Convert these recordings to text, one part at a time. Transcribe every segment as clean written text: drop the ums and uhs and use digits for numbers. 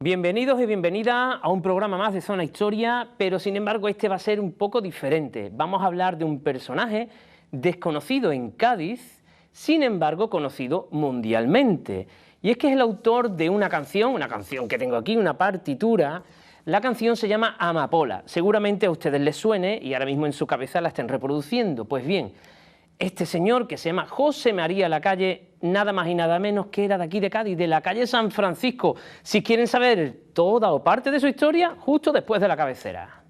Bienvenidos y bienvenidas a un programa más de Zona Historia, pero sin embargo este va a ser un poco diferente. Vamos a hablar de un personaje desconocido en Cádiz, sin embargo conocido mundialmente. Y es que es el autor de una canción que tengo aquí, una partitura. La canción se llama Amapola. Seguramente a ustedes les suene y ahora mismo en su cabeza la estén reproduciendo. Pues bien, este señor que se llama José María Lacalle, nada más y nada menos que era de aquí de Cádiz, de la calle San Francisco. Si quieren saber toda o parte de su historia, justo después de la cabecera.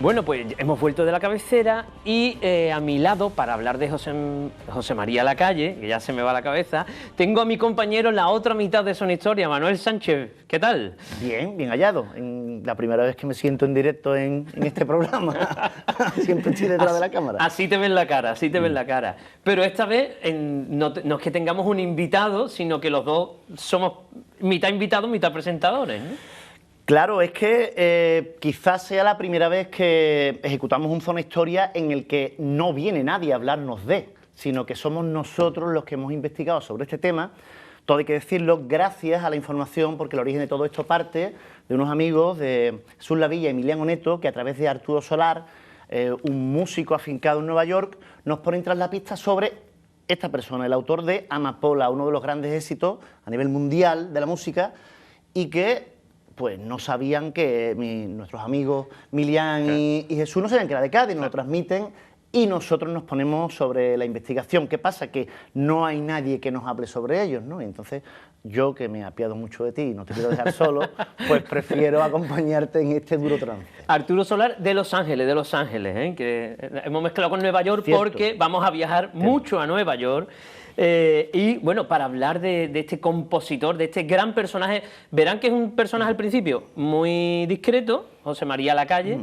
Bueno, pues hemos vuelto de la cabecera y a mi lado, para hablar de José María Lacalle, que ya se me va la cabeza, tengo a mi compañero en la otra mitad de Zona Historia, Manuel Sánchez. ¿Qué tal? Bien, bien hallado. La primera vez que me siento en directo en este programa. Siempre estoy detrás de la cámara. Así te ven la cara, así te ven la cara. Pero esta vez no es que tengamos un invitado, sino que los dos somos mitad invitados, mitad presentadores, ¿no? Claro, es que quizás sea la primera vez que ejecutamos un Zona Historia en el que no viene nadie a hablarnos sino que somos nosotros los que hemos investigado sobre este tema. Todo hay que decirlo, gracias a la información, porque el origen de todo esto parte de unos amigos de Jesús Lavilla y Emiliano Neto, que a través de Arturo Solar, un músico afincado en Nueva York, nos ponen tras la pista sobre esta persona, el autor de Amapola, uno de los grandes éxitos a nivel mundial de la música, y que pues no sabían que nuestros amigos Milián y Jesús no sabían que era de Cádiz, nos lo transmiten y nosotros nos ponemos sobre la investigación. ¿Qué pasa? Que no hay nadie que nos hable sobre ellos, ¿no? Y entonces yo, que me apiado mucho de ti y no te quiero dejar solo, pues prefiero acompañarte en este duro trance. Arturo Solar de Los Ángeles, que hemos mezclado con Nueva York. Cierto. Porque vamos a viajar mucho a Nueva York. Y bueno, para hablar de este compositor, de este gran personaje, verán que es un personaje al principio muy discreto, José María Lacalle,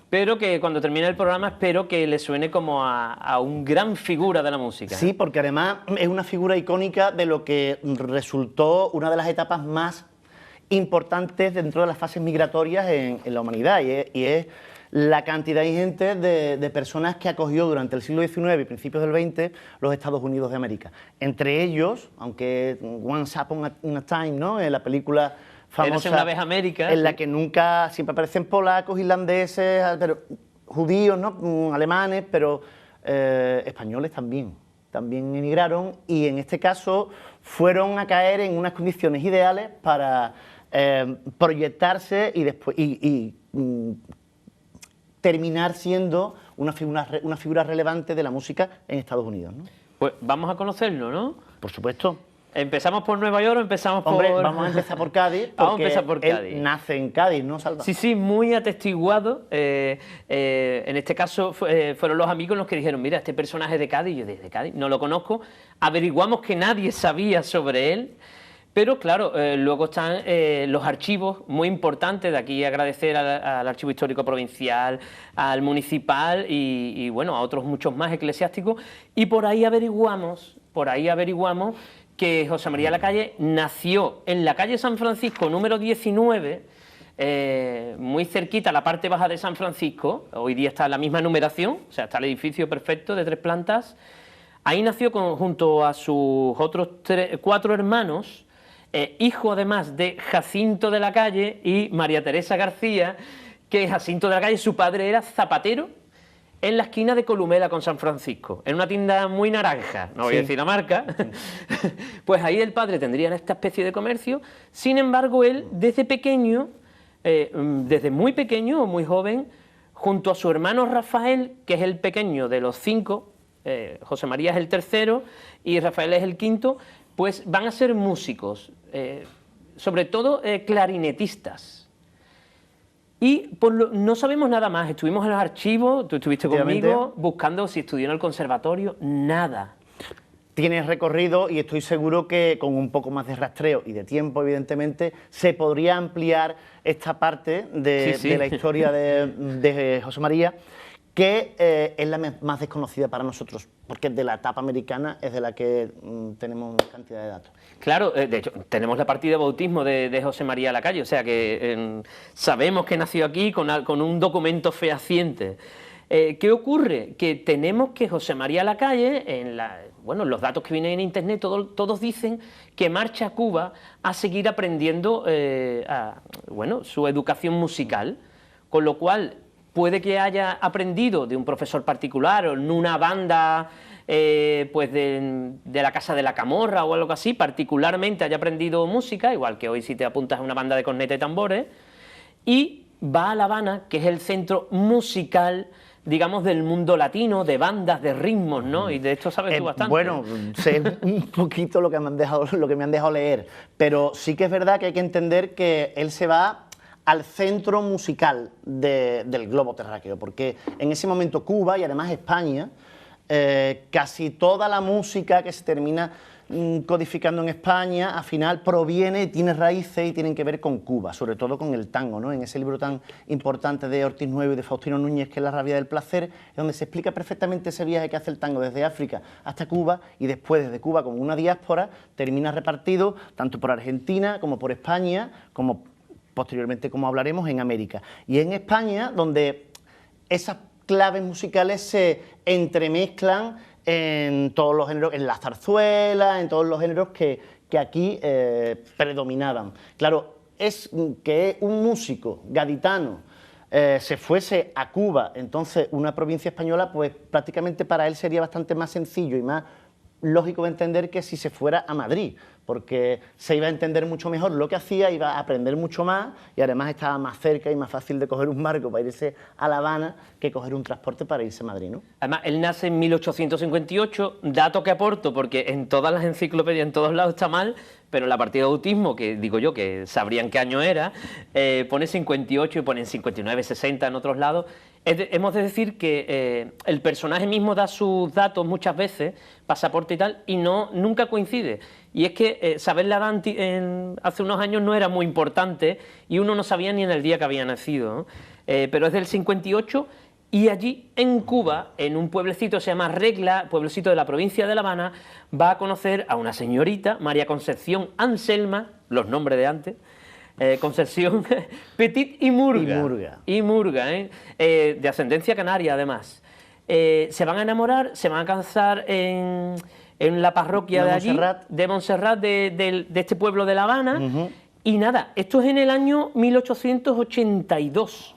pero que cuando termine el programa espero que le suene como a un gran figura de la música. Sí, porque además es una figura icónica de lo que resultó una de las etapas más importantes dentro de las fases migratorias en la humanidad, y es la cantidad ingente de personas que acogió durante el siglo XIX y principios del XX los Estados Unidos de América. Entre ellos, aunque Once Upon a Time, ¿no?, en la película famosa, una vez América, en la que nunca, siempre aparecen polacos, irlandeses, pero judíos, ¿no?, alemanes, pero españoles también emigraron, y en este caso fueron a caer en unas condiciones ideales para proyectarse y después terminar siendo una figura relevante de la música en Estados Unidos, ¿no? Pues vamos a conocerlo, ¿no? Por supuesto. ¿Empezamos por Nueva York o empezamos por...? Hombre, vamos a empezar por Cádiz, porque vamos a empezar por Cádiz. Él nace en Cádiz, ¿no, Salva? Sí, muy atestiguado. En este caso fueron los amigos los que dijeron, mira, este personaje de Cádiz, yo desde Cádiz no lo conozco, averiguamos que nadie sabía sobre él. Pero claro, luego están los archivos muy importantes, de aquí agradecer al Archivo Histórico Provincial, al Municipal y bueno, a otros muchos más eclesiásticos, y por ahí averiguamos que José María Lacalle nació en la calle San Francisco número 19, muy cerquita a la parte baja de San Francisco. Hoy día está la misma numeración, o sea, está el edificio perfecto de 3 plantas. Ahí nació junto a sus otros 4 hermanos, hijo además de Jacinto de Lacalle y María Teresa García, que Jacinto de Lacalle, su padre era zapatero en la esquina de Columela con San Francisco, en una tienda muy naranja, no voy a decir la marca. Pues ahí el padre tendría esta especie de comercio. Sin embargo, él desde pequeño, desde muy pequeño o muy joven, junto a su hermano Rafael, que es el pequeño de los 5, José María es el tercero y Rafael es el quinto, pues van a ser músicos, sobre todo clarinetistas. Y no sabemos nada más, estuvimos en los archivos, tú estuviste conmigo buscando si estudió en el conservatorio, nada. tiene recorrido y estoy seguro que con un poco más de rastreo y de tiempo, evidentemente, se podría ampliar esta parte de la historia de José María, que es la más desconocida para nosotros, porque de la etapa americana es de la que tenemos cantidad de datos. Claro, de hecho, tenemos la partida de bautismo de José María Lacalle, o sea que sabemos que nació aquí con un documento fehaciente. ¿Qué ocurre? Que tenemos que José María Lacalle, bueno, los datos que vienen en internet, todos dicen que marcha a Cuba a seguir aprendiendo bueno, su educación musical, con lo cual puede que haya aprendido de un profesor particular o en una banda pues de la Casa de la Camorra o algo así, particularmente haya aprendido música, igual que hoy si te apuntas a una banda de corneta y tambores, y va a La Habana, que es el centro musical, digamos, del mundo latino, de bandas, de ritmos, ¿no? Y de esto sabes tú bastante. Bueno, sé un poquito lo que me han dejado leer, pero sí que es verdad que hay que entender que él se va al centro musical del globo terráqueo, porque en ese momento Cuba y además España, casi toda la música que se termina codificando en España, al final proviene, tiene raíces y tienen que ver con Cuba, sobre todo con el tango, ¿no? En ese libro tan importante de Ortiz Nuevo y de Faustino Núñez, que es La rabia del placer, es donde se explica perfectamente ese viaje que hace el tango desde África hasta Cuba, y después desde Cuba, como una diáspora, termina repartido tanto por Argentina como por España, como posteriormente, como hablaremos, en América. Y en España, donde esas claves musicales se entremezclan en todos los géneros, en la zarzuela, en todos los géneros que aquí predominaban. Claro, es que un músico gaditano se fuese a Cuba, entonces una provincia española, pues prácticamente para él sería bastante más sencillo y más lógico de entender que si se fuera a Madrid, porque se iba a entender mucho mejor lo que hacía, iba a aprender mucho más y además estaba más cerca y más fácil de coger un barco para irse a La Habana que coger un transporte para irse a Madrid, ¿no? Además, él nace en 1858, dato que aporto porque en todas las enciclopedias, en todos lados está mal, pero en la partida de autismo, que digo yo que sabrían qué año era, pone 58 y ponen 59, 60 en otros lados. Hemos de decir que el personaje mismo da sus datos muchas veces, pasaporte y tal, y nunca coincide. Y es que saber la edad hace unos años no era muy importante y uno no sabía ni en el día que había nacido, ¿no? Pero es del 58 y allí en Cuba, en un pueblecito que se llama Regla, pueblecito de la provincia de La Habana, va a conocer a una señorita, María Concepción Anselma, los nombres de antes, Concepción Petit y Murga. Y Murga, de ascendencia canaria además. Se van a enamorar, se van a casar en la parroquia de allí, de Montserrat, de este pueblo de La Habana. Y nada, esto es en el año 1882.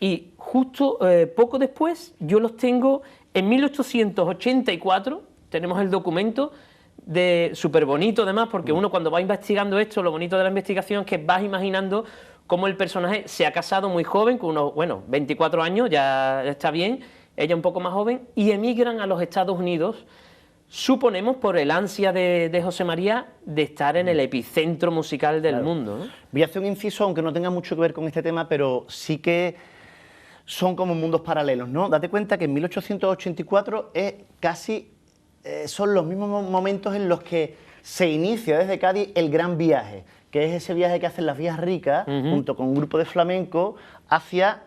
Y justo poco después, yo los tengo en 1884, tenemos el documento, súper bonito además, porque uno cuando va investigando esto, lo bonito de la investigación es que vas imaginando cómo el personaje se ha casado muy joven, con unos, bueno, 24 años, ya está bien, ella un poco más joven, y emigran a los Estados Unidos, suponemos por el ansia de José María de estar en el epicentro musical del mundo, ¿no? Voy a hacer un inciso, aunque no tenga mucho que ver con este tema, pero sí que son como mundos paralelos, ¿no? Date cuenta que en 1884 es casi... son los mismos momentos en los que se inicia desde Cádiz el gran viaje, que es ese viaje que hacen las vías ricas, junto con un grupo de flamenco, hacia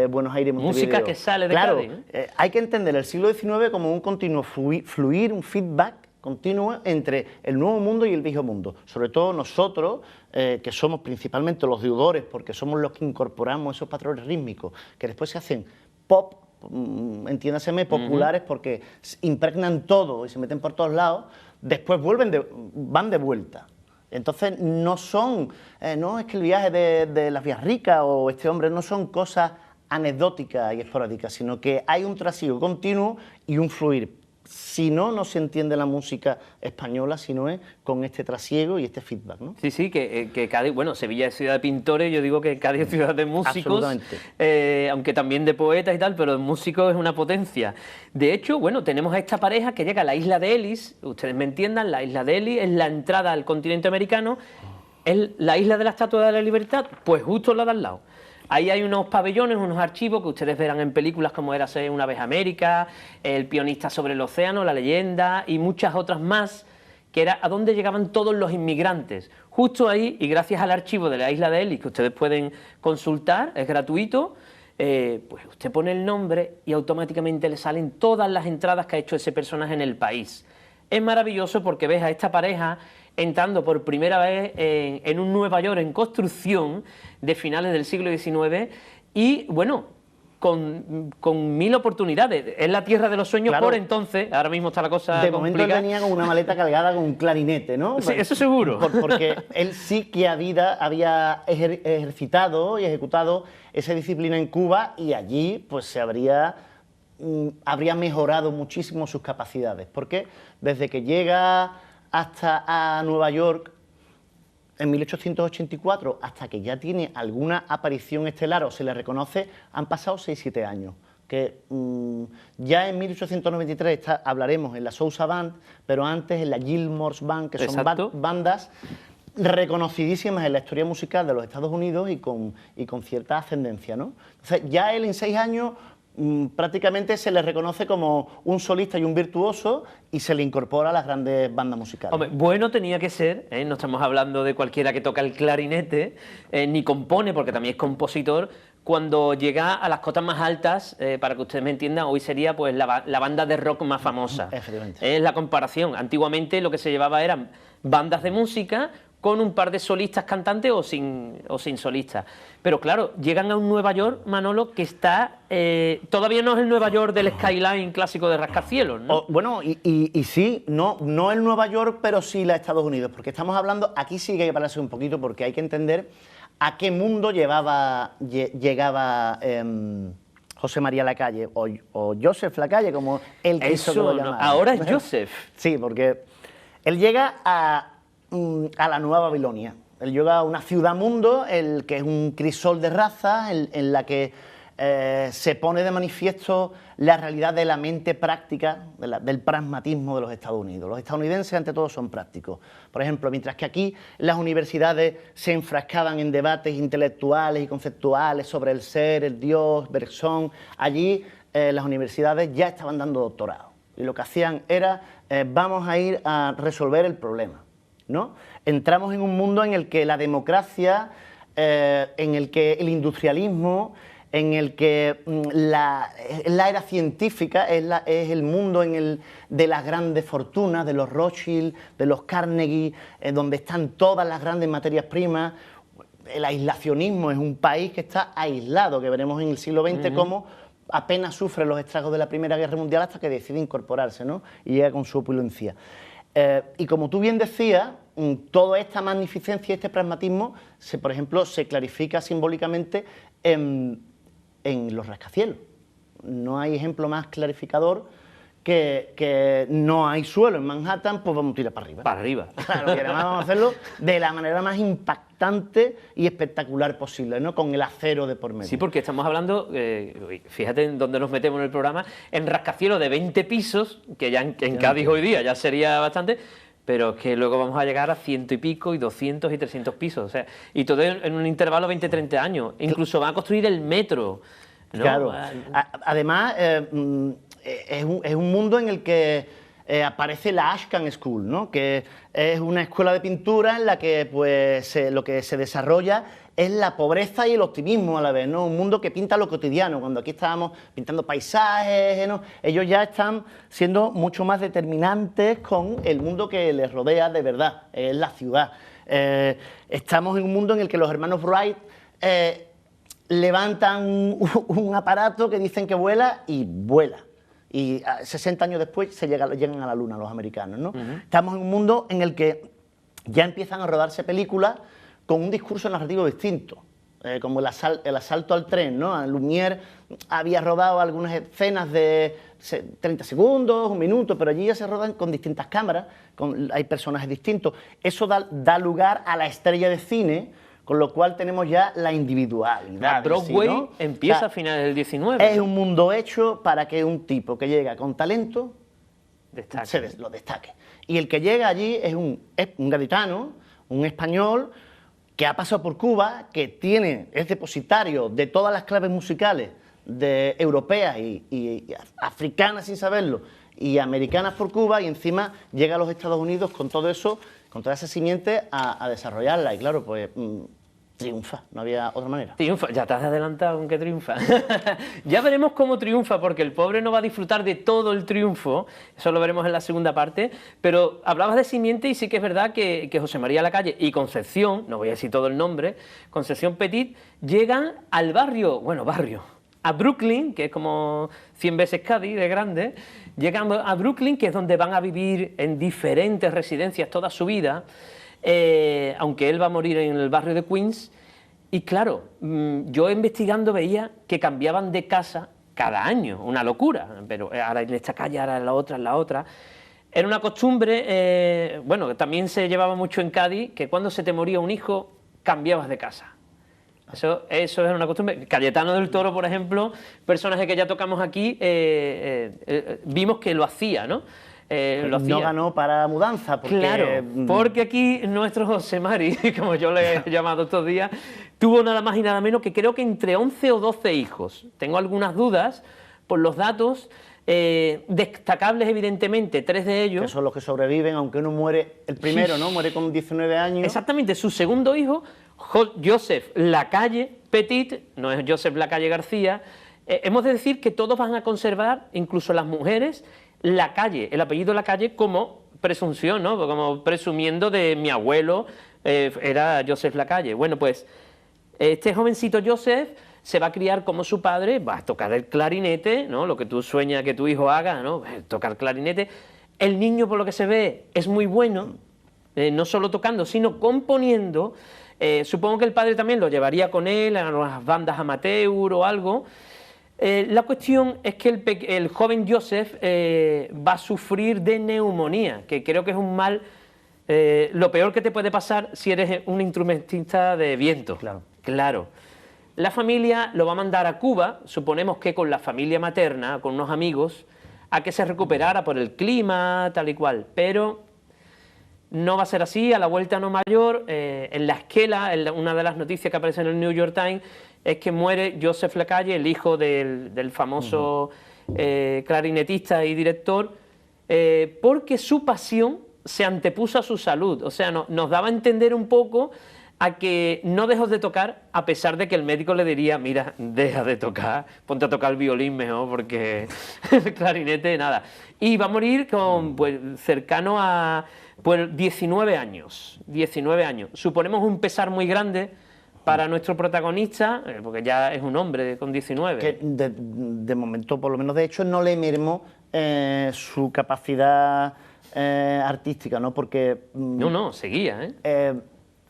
Buenos Aires, Montevideo. Música que sale de Cádiz. Hay que entender el siglo XIX como un continuo fluir, un feedback continuo entre el nuevo mundo y el viejo mundo. Sobre todo nosotros, que somos principalmente los deudores, porque somos los que incorporamos esos patrones rítmicos, que después se hacen pop, entiéndaseme, populares, porque impregnan todo y se meten por todos lados, después van de vuelta. Entonces no son, no es que el viaje de las vías ricas o este hombre no son cosas anecdóticas y esporádicas, sino que hay un trasiego continuo y un fluir. Si no, no se entiende la música española, si no es con este trasiego y este feedback, ¿no? Sí, sí, que Cádiz, bueno, Sevilla es ciudad de pintores, yo digo que Cádiz es ciudad de músicos, aunque también de poetas y tal, pero de músicos es una potencia. De hecho, bueno, tenemos a esta pareja que llega a la isla de Ellis, ustedes me entiendan, la isla de Ellis es la entrada al continente americano, es la isla de la Estatua de la Libertad, pues justo la de al lado. Ahí hay unos pabellones, unos archivos que ustedes verán en películas como Érase una vez América, El pianista sobre el océano, La leyenda y muchas otras más, que era a dónde llegaban todos los inmigrantes. Justo ahí, y gracias al archivo de la isla de Ellis, que ustedes pueden consultar, es gratuito, pues usted pone el nombre y automáticamente le salen todas las entradas que ha hecho ese personaje en el país. Es maravilloso porque ves a esta pareja entrando por primera vez en un Nueva York en construcción de finales del siglo XIX y, bueno, con mil oportunidades. Es la tierra de los sueños, claro. Por entonces, ahora mismo está la cosa de momento él venía con una maleta cargada con un clarinete, ¿no? Sí, eso seguro. Porque él sí que había ejercitado y ejecutado esa disciplina en Cuba y allí pues se habría mejorado muchísimo sus capacidades. Porque desde que llega hasta a Nueva York en 1884, hasta que ya tiene alguna aparición estelar o se le reconoce, han pasado 6-7 años. Que ya en 1893 hablaremos en la Sousa Band, pero antes en la Gilmore's Band, que son bandas reconocidísimas en la historia musical de los Estados Unidos y con cierta ascendencia, ¿no? Entonces, ya él en 6 años prácticamente se le reconoce como un solista y un virtuoso y se le incorpora a las grandes bandas musicales. Hombre, bueno tenía que ser, no estamos hablando de cualquiera que toca el clarinete, ni compone, porque también es compositor. Cuando llega a las cotas más altas, para que ustedes me entiendan, hoy sería pues la banda de rock más famosa. Efectivamente. Es la comparación. Antiguamente lo que se llevaba eran bandas de música con un par de solistas cantantes o sin solistas. Pero claro, llegan a un Nueva York, Manolo, que está... todavía no es el Nueva York del skyline clásico de rascacielos, ¿no? Bueno, y sí, no el Nueva York, pero sí la Estados Unidos, porque estamos hablando, aquí sí que hay que pararse un poquito, porque hay que entender a qué mundo llegaba José María Lacalle, o Joseph Lacalle, como él quiso que lo llamara. Ahora es Joseph. Sí, porque él llega a la Nueva Babilonia. Él llega a una ciudad-mundo, que es un crisol de razas, en la que se pone de manifiesto la realidad de la mente práctica, del pragmatismo de los Estados Unidos. Los estadounidenses, ante todo, son prácticos. Por ejemplo, mientras que aquí las universidades se enfrascaban en debates intelectuales y conceptuales sobre el ser, el Dios, Bergson, allí las universidades ya estaban dando doctorado. Y lo que hacían era, vamos a ir a resolver el problema, ¿no? Entramos en un mundo en el que la democracia, en el que el industrialismo, en el que la era científica es el mundo de las grandes fortunas, de los Rothschild, de los Carnegie, donde están todas las grandes materias primas. El aislacionismo es un país que está aislado, que veremos en el siglo XX cómo apenas sufre los estragos de la Primera Guerra Mundial hasta que decide incorporarse, ¿no? Y llega con su opulencia. Y como tú bien decías, toda esta magnificencia y este pragmatismo, por ejemplo, se clarifica simbólicamente en los rascacielos. No hay ejemplo más clarificador que no hay suelo en Manhattan, pues vamos a tirar para arriba. Para arriba. Claro, y además vamos a hacerlo de la manera más impactante y espectacular posible, ¿no? Con el acero de por medio. Sí, porque estamos hablando, fíjate en dónde nos metemos en el programa, en rascacielos de 20 pisos, que ya en Cádiz hoy día ya sería bastante, pero que luego vamos a llegar a 100 y pico y 200 y 300 pisos, o sea, y todo en un intervalo de 20-30 años. Incluso van a construir el metro, ¿no? Claro. Además, es un mundo en el que aparece la Ashcan School, ¿no? Que es una escuela de pintura en la que pues, lo que se desarrolla es la pobreza y el optimismo a la vez, ¿no? Un mundo que pinta lo cotidiano. Cuando aquí estábamos pintando paisajes, ¿no? Ellos ya están siendo mucho más determinantes con el mundo que les rodea de verdad, es la ciudad. Estamos en un mundo en el que los hermanos Wright levantan un aparato que dicen que vuela y vuela. Y 60 años después llegan a la luna los americanos, ¿no? Estamos en un mundo en el que ya empiezan a rodarse películas con un discurso narrativo distinto, como el asalto al tren, ¿no? Lumière había rodado algunas escenas de 30 segundos, un minuto, pero allí ya se rodan con distintas cámaras, hay personajes distintos. Eso da lugar a la estrella de cine, con lo cual tenemos ya la individualidad. Broadway, sí, ¿no? empieza a finales del 19. Es un mundo hecho para que un tipo que llega con talento lo destaque. Y el que llega allí es un gaditano, un español, que ha pasado por Cuba, que es depositario de todas las claves musicales europeas y africanas sin saberlo, y americanas por Cuba, y encima llega a los Estados Unidos con todo eso, con toda esa simiente a desarrollarla. Y claro, pues triunfa, no había otra manera. Triunfa, ya te has adelantado con que triunfa. Ya veremos cómo triunfa, porque el pobre no va a disfrutar de todo el triunfo, eso lo veremos en la segunda parte, pero hablabas de simiente y sí que es verdad que José María Lacalle y Concepción, no voy a decir todo el nombre, Concepción Petit, llegan al barrio, a Brooklyn, que es como 100 veces Cádiz de grande, llegan a Brooklyn, que es donde van a vivir en diferentes residencias toda su vida, aunque él va a morir en el barrio de Queens. Y claro, yo investigando veía que cambiaban de casa cada año, una locura, pero ahora en esta calle, ahora en la otra, en la otra. Era una costumbre, bueno, también se llevaba mucho en Cádiz, que cuando se te moría un hijo, cambiabas de casa. Eso es una costumbre. Cayetano del Toro, por ejemplo, personaje que ya tocamos aquí, vimos que lo hacía, ¿no? No ganó para mudanza. Porque... Claro, porque aquí nuestro José Mari, como yo le he llamado estos días, tuvo nada más y nada menos que creo que entre 11 o 12 hijos. Tengo algunas dudas por los datos, destacables evidentemente, 3 de ellos. Que son los que sobreviven, aunque uno muere, el primero, ¿no? Muere con 19 años. Exactamente, su segundo hijo, Joseph Lacalle Petit, no es Joseph Lacalle García. Hemos de decir que todos van a conservar, incluso las mujeres, Lacalle, el apellido Lacalle como presunción, ¿no? Como presumiendo de mi abuelo, era Joseph Lacalle. Bueno, pues este jovencito Joseph se va a criar como su padre, va a tocar el clarinete, ¿no? Lo que tú sueñas que tu hijo haga, ¿no? Tocar clarinete. El niño, por lo que se ve, es muy bueno, no solo tocando, sino componiendo. Supongo que el padre también lo llevaría con él a unas bandas amateur o algo. La cuestión es que el joven Joseph va a sufrir de neumonía, que creo que es un mal, lo peor que te puede pasar si eres un instrumentista de viento. Claro. La familia lo va a mandar a Cuba, suponemos que con la familia materna, con unos amigos, a que se recuperara por el clima, tal y cual, pero no va a ser así. A la vuelta no mayor, en la esquela, una de las noticias que aparece en el New York Times, es que muere Joseph Lacalle, el hijo del famoso clarinetista y director, porque su pasión se antepuso a su salud. O sea, nos daba a entender un poco a que no dejó de tocar, a pesar de que el médico le diría, mira, deja de tocar, ponte a tocar el violín mejor, porque el clarinete, nada. Y va a morir con, pues, cercano a 19 años. 19 años. Suponemos un pesar muy grande para nuestro protagonista, porque ya es un hombre con 19. Que de momento, por lo menos de hecho, no le mermó su capacidad artística, ¿no? Porque... No, seguía,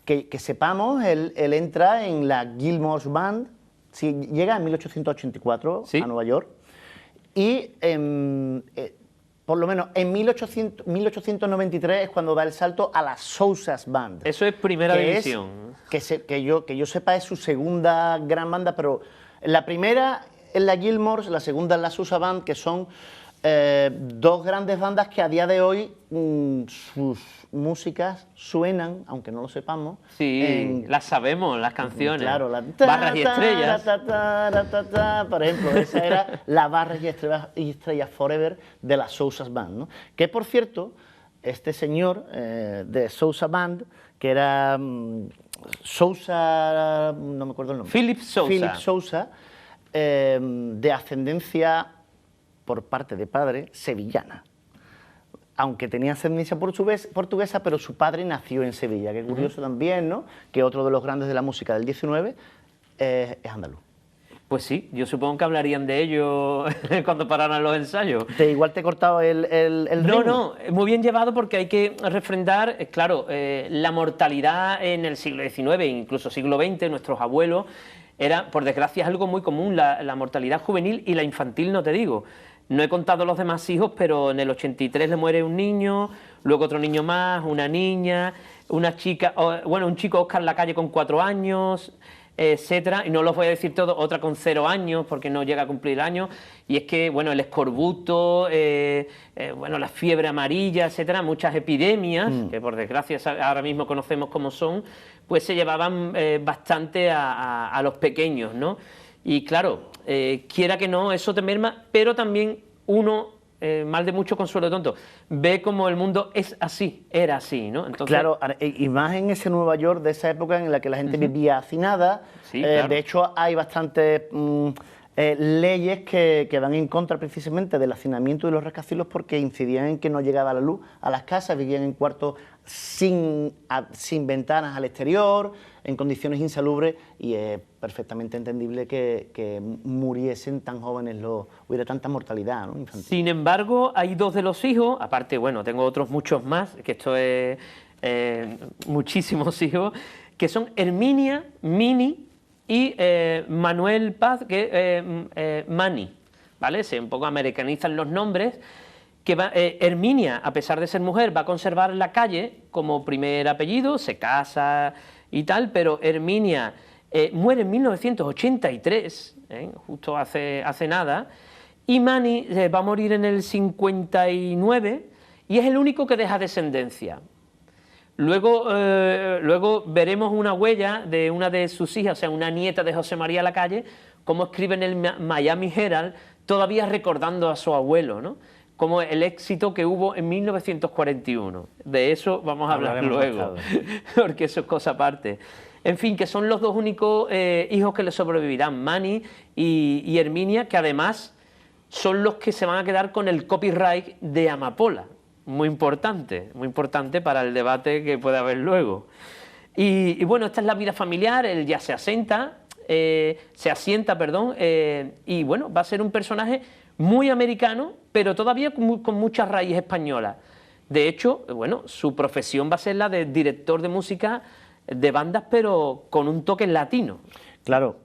que sepamos, él entra en la Gilmore's Band, llega en 1884 a Nueva York, y por lo menos en 1893 es cuando da el salto a la Sousa's Band. Eso es primera división. Que yo sepa es su segunda gran banda, pero la primera es la Gilmore's, la segunda es la Sousa Band, que son dos grandes bandas que a día de hoy sus músicas suenan, aunque no lo sepamos. Sí, las sabemos, las canciones. Claro, Barras y Estrellas. Por ejemplo, esa era la Barras y Estrellas Forever de la Sousa's Band, ¿no? Que, por cierto, este señor de Sousa Band, que era Sousa, no me acuerdo el nombre. Philip Sousa, de ascendencia por parte de padre sevillana. Aunque tenía ascendencia portuguesa, pero su padre nació en Sevilla. Qué curioso también, ¿no? Que otro de los grandes de la música del 19 es andaluz. Pues sí, yo supongo que hablarían de ello cuando pararan los ensayos. Igual te he cortado el ritmo. No, muy bien llevado, porque hay que refrendar, claro, la mortalidad en el siglo XIX, incluso siglo XX, nuestros abuelos, era, por desgracia, algo muy común, la mortalidad juvenil y la infantil, no te digo. No he contado los demás hijos, pero en el 83 le muere un niño, luego otro niño más, una niña, una chica, bueno, un chico, Óscar Lacalle, con 4 años. etcétera, y no los voy a decir todos, otra con 0 años porque no llega a cumplir años, y es que, bueno, el escorbuto, bueno, la fiebre amarilla, etcétera, muchas epidemias, que por desgracia ahora mismo conocemos cómo son, pues se llevaban bastante a los pequeños, ¿no? Y claro, quiera que no, eso te merma, pero también uno, mal de mucho consuelo tonto, ve como el mundo es así, era así, ¿no? Entonces, claro, y más en ese Nueva York de esa época en la que la gente vivía hacinada. Sí, claro. De hecho, hay bastantes leyes que van en contra precisamente del hacinamiento y los rascacielos, porque incidían en que no llegaba la luz a las casas, vivían en cuartos sin ventanas al exterior, en condiciones insalubres, y es perfectamente entendible que muriesen tan jóvenes, hubiera tanta mortalidad, ¿no?, infantil. Sin embargo, hay 2 de los hijos, aparte, bueno, tengo otros muchos más, que esto es muchísimos hijos, que son Herminia, Minnie y Manuel Paz, que Manny, ¿vale? Se un poco americanizan los nombres. Que Herminia, a pesar de ser mujer, va a conservar la Calle como primer apellido, se casa y tal, pero Herminia muere en 1983, justo hace nada, y Manny va a morir en el 59 y es el único que deja descendencia. Luego veremos una huella de una de sus hijas, o sea, una nieta de José María Lacalle, como escribe en el Miami Herald, todavía recordando a su abuelo, ¿no?, como el éxito que hubo en 1941. De eso vamos a hablar luego, porque eso es cosa aparte. En fin, que son los 2 únicos hijos que le sobrevivirán, Manny y Herminia, que además son los que se van a quedar con el copyright de Amapola. Muy importante para el debate que puede haber luego. Y bueno, esta es la vida familiar, él ya se asienta, y bueno, va a ser un personaje muy americano, pero todavía con mucha raíz española. De hecho, bueno, su profesión va a ser la de director de música de bandas, pero con un toque latino. Claro,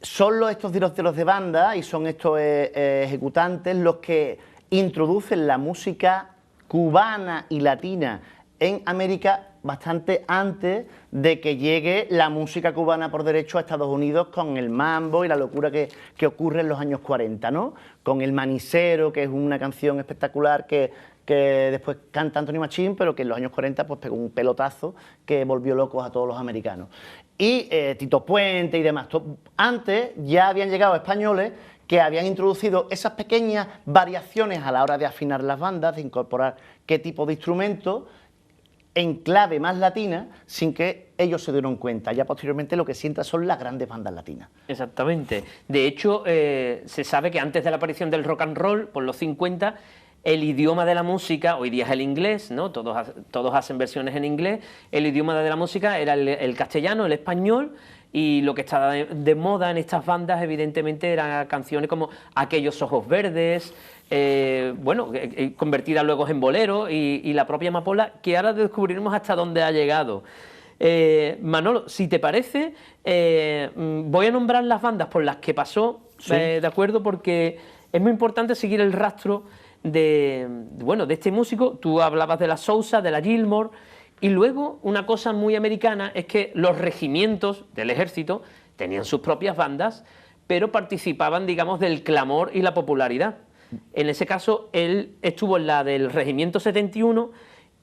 son estos directores de banda y son estos ejecutantes los que introducen la música cubana y latina en América bastante antes de que llegue la música cubana por derecho a Estados Unidos, con el mambo y la locura que ocurre en los años 40, ¿no? Con el Manicero, que es una canción espectacular que después canta Anthony Machín, pero que en los años 40 pues pegó un pelotazo que volvió locos a todos los americanos. Y Tito Puente y demás. Antes ya habían llegado españoles que habían introducido esas pequeñas variaciones a la hora de afinar las bandas, de incorporar qué tipo de instrumento en clave más latina, sin que ellos se dieron cuenta. Ya posteriormente lo que sientan son las grandes bandas latinas. Exactamente. De hecho, se sabe que antes de la aparición del rock and roll, por los 50, el idioma de la música, hoy día es el inglés, ¿no? Todos hacen versiones en inglés, el idioma de la música era el castellano, el español, y lo que estaba de moda en estas bandas, evidentemente, eran canciones como Aquellos ojos verdes, bueno, convertida luego en bolero, y la propia Amapola, que ahora descubriremos hasta dónde ha llegado. Manolo, si te parece, voy a nombrar las bandas por las que pasó, ¿sí? De acuerdo, porque es muy importante seguir el rastro de este músico. Tú hablabas de la Sousa, de la Gilmore, y luego una cosa muy americana es que los regimientos del ejército tenían sus propias bandas, pero participaban, digamos, del clamor y la popularidad. En ese caso, él estuvo en la del Regimiento 71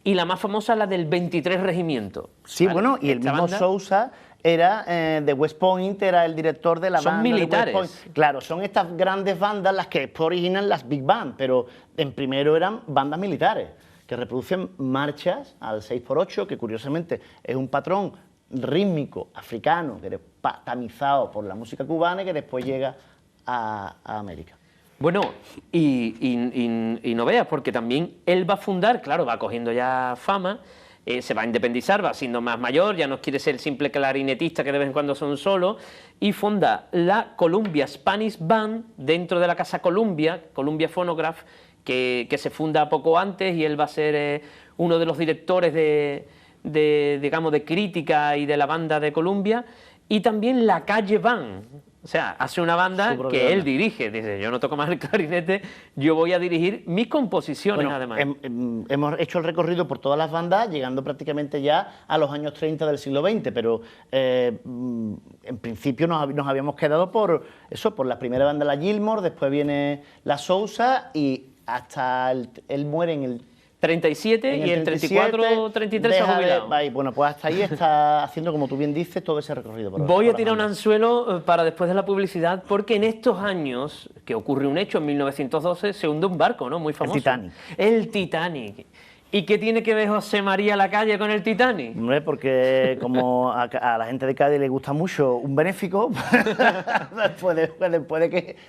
y la más famosa, la del 23 Regimiento. Sí, ¿vale? Bueno, y el mismo Sousa era de West Point, era el director de la banda. Son militares. De West Point. Claro, son estas grandes bandas las que después originan las Big Band, pero en primero eran bandas militares que reproducen marchas al 6x8, que curiosamente es un patrón rítmico africano, que es tamizado por la música cubana y que después llega a América. Bueno, y no veas, porque también él va a fundar, claro, va cogiendo ya fama, se va a independizar, va siendo más mayor, ya no quiere ser el simple clarinetista que de vez en cuando son solos, y funda la Columbia Spanish Band dentro de la Casa Columbia Phonograph, que se funda poco antes, y él va a ser uno de los directores digamos, de crítica y de la banda de Columbia, y también la Calle Band, O sea, hace una banda que él dirige. Dice, yo no toco más el clarinete, yo voy a dirigir mis composiciones, bueno, además. Hemos hecho el recorrido por todas las bandas, llegando prácticamente ya a los años 30 del siglo XX, pero en principio nos habíamos quedado por eso, por la primera banda, la Gilmour, después viene la Sousa y hasta él muere en el 37 y el 34, 33 se ha jubilado. Bueno, pues hasta ahí está haciendo, como tú bien dices, todo ese recorrido. Voy a tirar un anzuelo para después de la publicidad, porque en estos años, que ocurre un hecho, en 1912, se hunde un barco, ¿no? Muy famoso. El Titanic. El Titanic. ¿Y qué tiene que ver José María Lacalle con el Titanic? No es porque como a la gente de Cádiz le gusta mucho un benéfico, después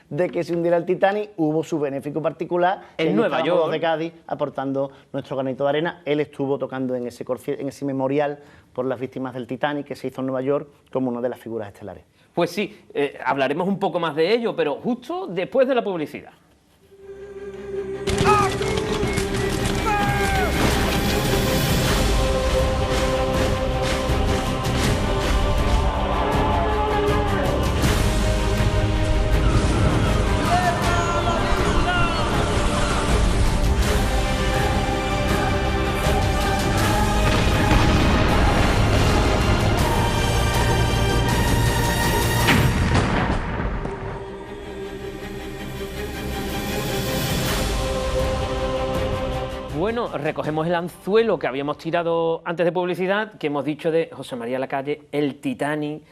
de que se hundiera el Titanic, hubo su benéfico particular en Nueva York. Los de Cádiz aportando nuestro granito de arena. Él estuvo tocando en ese memorial por las víctimas del Titanic que se hizo en Nueva York como una de las figuras estelares. Pues sí, hablaremos un poco más de ello, pero justo después de la publicidad. Bueno, recogemos el anzuelo que habíamos tirado antes de publicidad, que hemos dicho de José María Lacalle, el Titanic.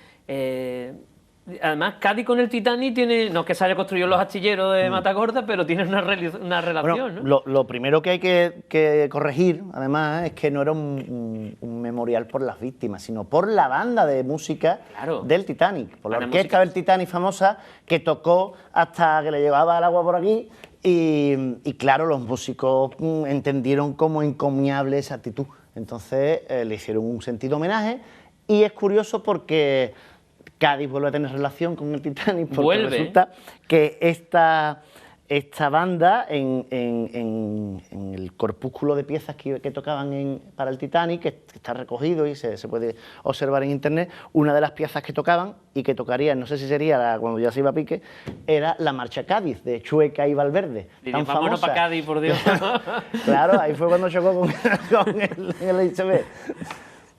Además, Cádiz con el Titanic tiene, no es que se haya construido los astilleros de Matagorda, pero tiene una relación, bueno, ¿no? Lo primero que hay que corregir, además, es que no era un memorial por las víctimas, sino por la banda de música del Titanic, por la orquesta del Titanic famosa, que tocó hasta que le llevaba el agua por aquí. Y claro, los músicos entendieron como encomiable esa actitud. Entonces le hicieron un sentido homenaje. Y es curioso porque Cádiz vuelve a tener relación con el Titanic, porque resulta que esta banda, en el corpúsculo de piezas que tocaban para el Titanic, que está recogido y se puede observar en internet, una de las piezas que tocaban y que tocarían, no sé si sería cuando ya se iba a pique, era la Marcha Cádiz, de Chueca y Valverde. Tan vámonos para Cádiz, por Dios. Claro, ahí fue cuando chocó con el ICB.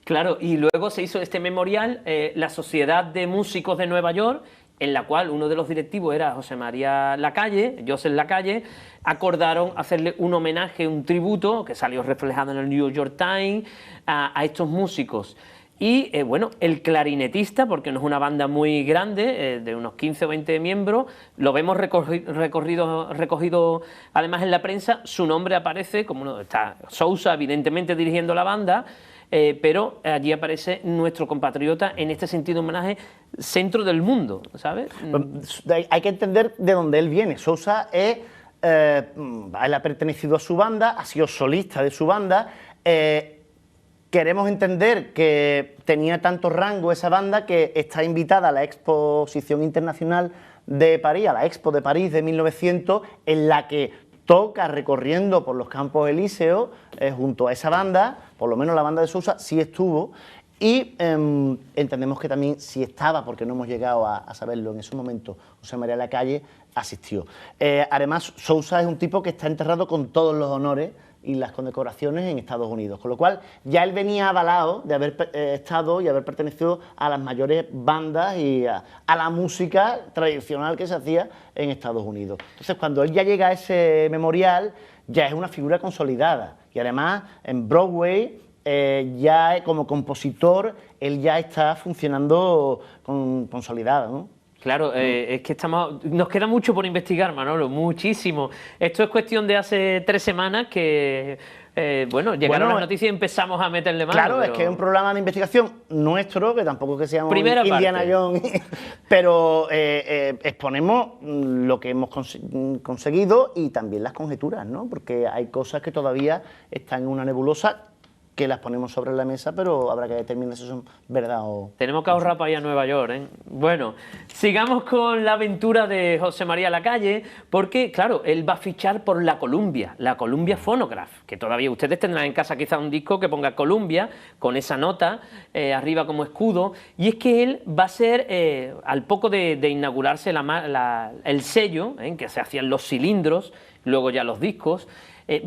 Claro, y luego se hizo este memorial, la Sociedad de Músicos de Nueva York, en la cual uno de los directivos era José María Lacalle, Joseph Lacalle, acordaron hacerle un homenaje, un tributo, que salió reflejado en el New York Times, a estos músicos. Y bueno, el clarinetista, porque no es una banda muy grande, de unos 15 o 20 miembros, lo vemos recogido además en la prensa, su nombre aparece, como está Sousa evidentemente dirigiendo la banda, pero allí aparece nuestro compatriota, en este sentido homenaje, centro del mundo, ¿sabes? Hay que entender de dónde él viene. Sousa él ha pertenecido a su banda, ha sido solista de su banda. Queremos entender que tenía tanto rango esa banda que está invitada a la Exposición Internacional de París, a la Expo de París de 1900, en la que toca recorriendo por los Campos Elíseos junto a esa banda, por lo menos la banda de Sousa sí estuvo, y entendemos que también sí estaba, porque no hemos llegado a saberlo en ese momento, José María Lacalle asistió. Además, Sousa es un tipo que está enterrado con todos los honores y las condecoraciones en Estados Unidos, con lo cual ya él venía avalado de haber estado y haber pertenecido a las mayores bandas y a la música tradicional que se hacía en Estados Unidos. Entonces, cuando él ya llega a ese memorial, ya es una figura consolidada y además en Broadway ya como compositor él ya está funcionando consolidado, ¿no? Claro, es que nos queda mucho por investigar, Manolo, muchísimo. Esto es cuestión de hace 3 semanas que, bueno, llegaron las noticias y empezamos a meterle mano. Claro, pero... es que es un programa de investigación nuestro, que tampoco que seamos Primera Indiana parte. Jones, pero exponemos lo que hemos conseguido y también las conjeturas, ¿no? Porque hay cosas que todavía están en una nebulosa que las ponemos sobre la mesa, pero habrá que determinar si son verdad o... Tenemos que ahorrar para ir a Nueva York, ¿eh? Bueno, sigamos con la aventura de José María Lacalle, porque, claro, él va a fichar por la Columbia Phonograph, que todavía ustedes tendrán en casa quizá un disco que ponga Columbia, con esa nota arriba como escudo, y es que él va a ser, al poco de inaugurarse el sello, que se hacían los cilindros, luego ya los discos,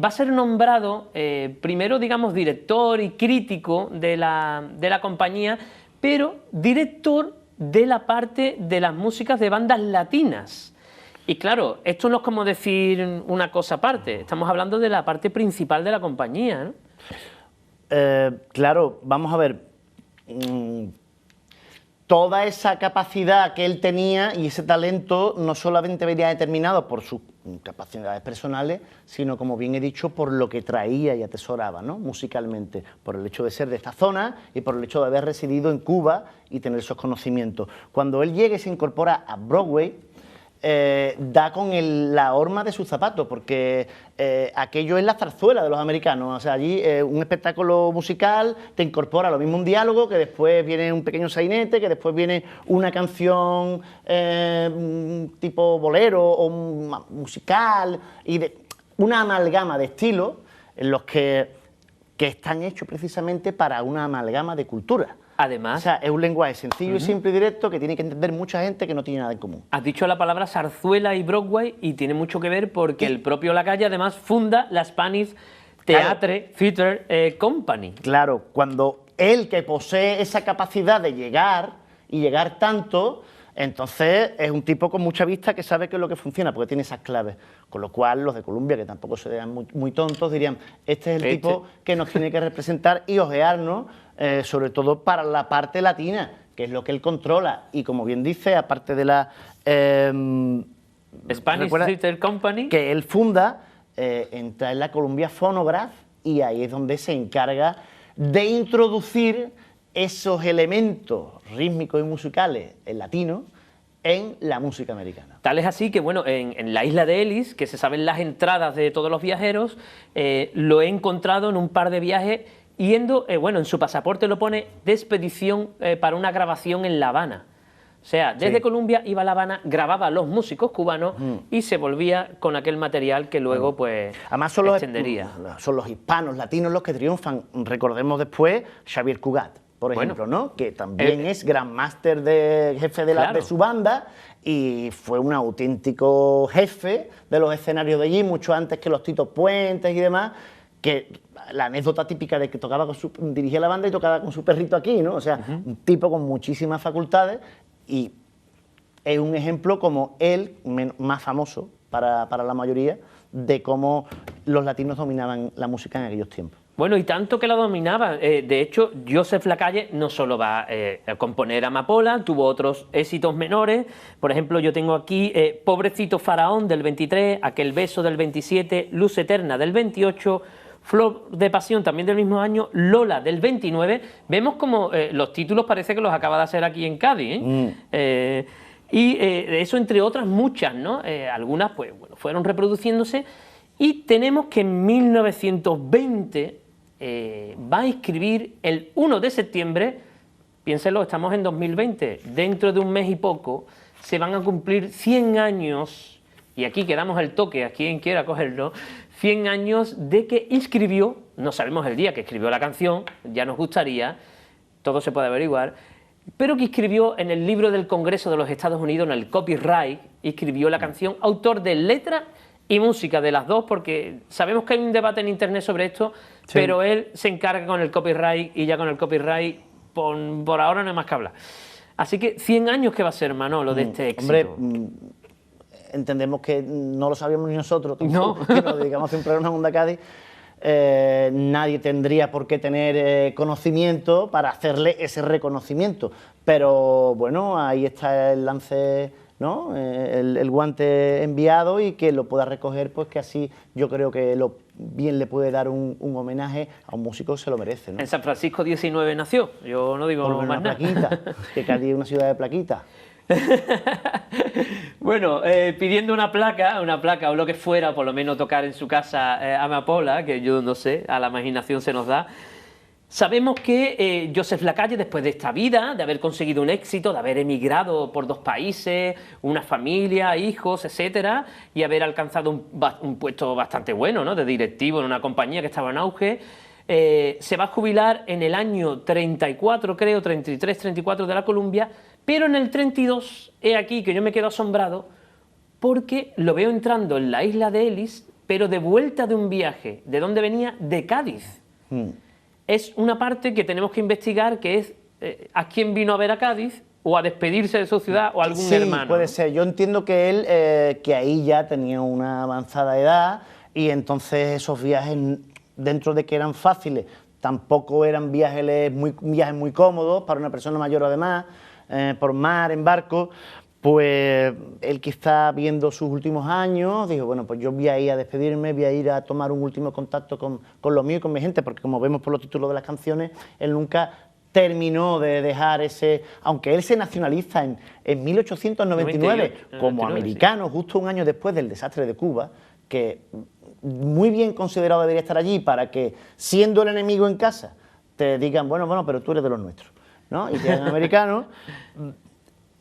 va a ser nombrado primero, digamos, director y crítico de la compañía, pero director de la parte de las músicas de bandas latinas. Y claro, esto no es como decir una cosa aparte, estamos hablando de la parte principal de la compañía, ¿no? Claro, vamos a ver, toda esa capacidad que él tenía y ese talento no solamente venía determinado por sus capacidades personales, sino, como bien he dicho, por lo que traía y atesoraba, ¿no?, musicalmente, por el hecho de ser de esta zona y por el hecho de haber residido en Cuba y tener esos conocimientos. Cuando él llega y se incorpora a Broadway, da con la horma de sus zapatos, porque aquello es la zarzuela de los americanos. O sea, allí un espectáculo musical te incorpora lo mismo un diálogo, que después viene un pequeño sainete, que después viene una canción tipo bolero o musical, y una amalgama de estilos en los que están hechos precisamente para una amalgama de cultura. Además, o sea, es un lenguaje sencillo y simple y directo que tiene que entender mucha gente que no tiene nada en común. Has dicho la palabra zarzuela y Broadway y tiene mucho que ver porque el propio Lacalle además funda la Spanish Theatre Company. Claro, cuando él, que posee esa capacidad de llegar y llegar tanto, entonces es un tipo con mucha vista que sabe qué es lo que funciona, porque tiene esas claves. Con lo cual los de Columbia, que tampoco se vean muy tontos, dirían, este es el tipo que nos tiene que representar y ojearnos, sobre todo para la parte latina, que es lo que él controla. Y como bien dice, aparte de la Spanish Theatre Company, que él funda, entra en la Columbia Phonograph, y ahí es donde se encarga de introducir esos elementos rítmicos y musicales en latino en la música americana. Tal es así que, bueno, en la isla de Ellis, que se saben las entradas de todos los viajeros, lo he encontrado en un par de viajes yendo, bueno, en su pasaporte lo pone de expedición para una grabación en La Habana. O sea, desde Colombia iba a La Habana, grababa a los músicos cubanos y se volvía con aquel material que luego, pues, además extendería. Son los hispanos, latinos los que triunfan. Recordemos después Xavier Cugat, por ejemplo, ¿no?, que también es Grandmaster jefe de su banda y fue un auténtico jefe de los escenarios de allí, mucho antes que los Tito Puentes y demás, que la anécdota típica de que dirigía la banda y tocaba con su perrito aquí, ¿no? O sea, un tipo con muchísimas facultades, y es un ejemplo como él, más famoso para la mayoría, de cómo los latinos dominaban la música en aquellos tiempos. Bueno, y tanto que la dominaba. De hecho, Joseph Lacalle no solo va a componer Amapola, tuvo otros éxitos menores. Por ejemplo, yo tengo aquí Pobrecito Faraón del 23, Aquel beso del 27, Luz eterna del 28, Flor de pasión también del mismo año, Lola del 29. Vemos como los títulos parece que los acaba de hacer aquí en Cádiz, ¿eh? Y eso entre otras muchas, ¿no? Algunas pues bueno, fueron reproduciéndose, y tenemos que en 1920 va a escribir el 1 de septiembre, piénselo, estamos en 2020, dentro de un mes y poco se van a cumplir 100 años, y aquí quedamos el toque a quien quiera cogerlo, 100 años de que escribió, no sabemos el día que escribió la canción, ya nos gustaría, todo se puede averiguar, pero que escribió en el libro del Congreso de los Estados Unidos, en el copyright, escribió la canción, autor de letra y música de las dos, porque sabemos que hay un debate en internet sobre esto, pero él se encarga con el copyright, y ya con el copyright por ahora no hay más que hablar. Así que 100 años que va a ser, Manolo, de este éxito. Hombre, entendemos que no lo sabíamos ni nosotros, tampoco, que nos dedicamos a un programa en Onda Cádiz. Nadie tendría por qué tener conocimiento para hacerle ese reconocimiento, pero bueno, ahí está el lance, ¿no?, el guante enviado, y que lo pueda recoger, pues que así yo creo que bien le puede dar un homenaje a un músico que se lo merece, ¿no? En San Francisco 19 nació, yo no digo más nada. Plaquita, que Cádiz es una ciudad de plaquitas. Bueno, pidiendo una placa o lo que fuera, por lo menos tocar en su casa Amapola, que yo no sé, a la imaginación se nos da. Sabemos que Joseph Lacalle, después de esta vida, de haber conseguido un éxito, de haber emigrado por 2 países, una familia, hijos, etcétera, y haber alcanzado un puesto bastante bueno, ¿no?, de directivo en una compañía que estaba en auge, se va a jubilar en el año 34, creo, 33, 34 de la Columbia, pero en el 32, he aquí que yo me quedo asombrado, porque lo veo entrando en la isla de Ellis, pero de vuelta de un viaje. ¿De dónde venía? De Cádiz. Es una parte que tenemos que investigar, que es a quién vino a ver a Cádiz, o a despedirse de su ciudad, o a algún hermano. Sí, puede ser. Yo entiendo que él, que ahí ya tenía una avanzada edad, y entonces esos viajes, dentro de que eran fáciles, tampoco eran viajes muy cómodos para una persona mayor además, por mar, en barco. Pues él, que está viendo sus últimos años, dijo, bueno, pues yo voy a ir a despedirme, voy a ir a tomar un último contacto con lo mío y con mi gente, porque como vemos por los títulos de las canciones, él nunca terminó de dejar ese... Aunque él se nacionaliza en 1899 como americano, sí, justo un año después del desastre de Cuba, que muy bien considerado debería estar allí para que, siendo el enemigo en casa, te digan, bueno, pero tú eres de los nuestros, ¿no? Y te hagan americano.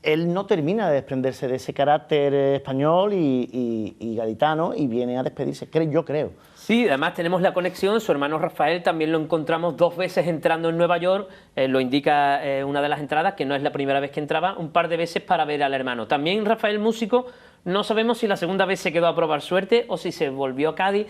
Él no termina de desprenderse de ese carácter español y gaditano, y viene a despedirse, yo creo. Sí, además tenemos la conexión, su hermano Rafael también lo encontramos 2 veces entrando en Nueva York, lo indica una de las entradas, que no es la primera vez que entraba, un par de veces para ver al hermano. También Rafael, músico, no sabemos si la segunda vez se quedó a probar suerte o si se volvió a Cádiz.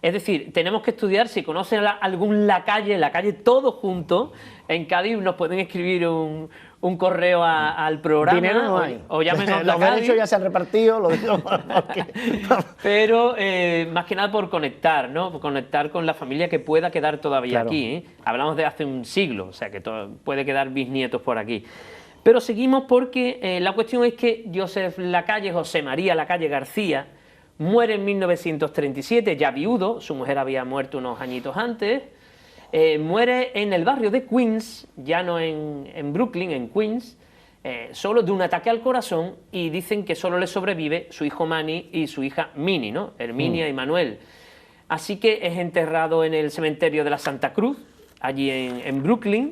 Es decir, tenemos que estudiar si conocen algún Lacalle, todos juntos en Cádiz. Nos pueden escribir un correo al programa. Dinero no hay. O llámenos los derechos ya se han repartido, lo digo porque... Pero más que nada por conectar, ¿no? Por conectar con la familia que pueda quedar todavía aquí, ¿eh? Hablamos de hace un siglo, o sea que puede quedar bisnietos por aquí. Pero seguimos porque la cuestión es que José María Lacalle García, muere en 1937, ya viudo, su mujer había muerto unos añitos antes, muere en el barrio de Queens, ya no en Brooklyn, en Queens, solo de un ataque al corazón, y dicen que solo le sobrevive su hijo Manny y su hija Minnie, ¿no? Herminia y Manuel. Así que es enterrado en el cementerio de la Santa Cruz, allí en Brooklyn.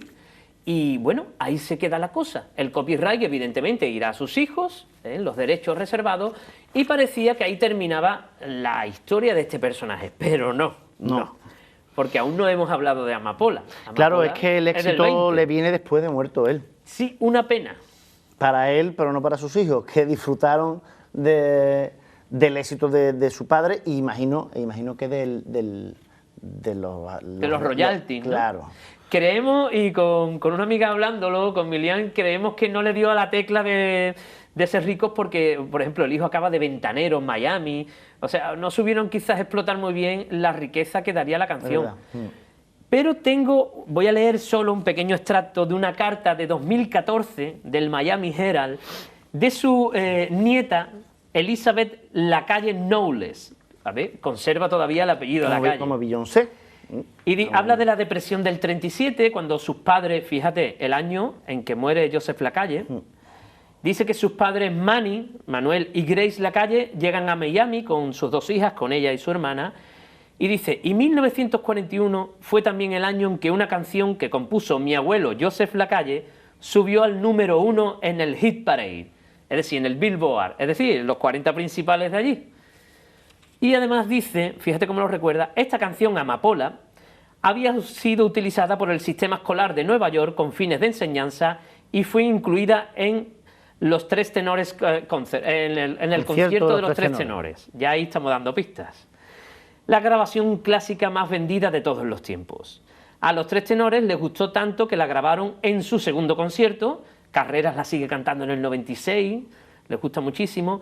Y bueno, ahí se queda la cosa. El copyright evidentemente irá a sus hijos, los derechos reservados, y parecía que ahí terminaba la historia de este personaje, pero no. Porque aún no hemos hablado de Amapola. Claro, es que el éxito le viene después de muerto él. Sí, una pena. Para él, pero no para sus hijos, que disfrutaron del éxito de su padre, y imagino que de los royalties, ¿no? Claro. Creemos, y con una amiga hablándolo, con Milian, creemos que no le dio a la tecla de ser ricos porque, por ejemplo, el hijo acaba de ventanero en Miami. O sea, no supieron quizás explotar muy bien la riqueza que daría la canción. Pero voy a leer solo un pequeño extracto de una carta de 2014 del Miami Herald de su nieta, Elizabeth Lacalle Knowles. A ver, conserva todavía el apellido Lacalle. Como Beyoncé. Y habla de la depresión del 37, cuando sus padres, fíjate, el año en que muere Joseph Lacalle, dice que sus padres Manny, Manuel y Grace Lacalle llegan a Miami con sus 2 hijas, con ella y su hermana, y dice, y 1941 fue también el año en que una canción que compuso mi abuelo Joseph Lacalle subió al número 1 en el Hit Parade, es decir, en el Billboard, es decir, en los 40 principales de allí. Y además dice, fíjate cómo lo recuerda, esta canción Amapola había sido utilizada por el sistema escolar de Nueva York con fines de enseñanza y fue incluida en los 3 tenores, en el concierto de los 3 tenores. Ya ahí estamos dando pistas. La grabación clásica más vendida de todos los tiempos. A los 3 tenores les gustó tanto que la grabaron en su segundo concierto. Carreras la sigue cantando en el 96, les gusta muchísimo.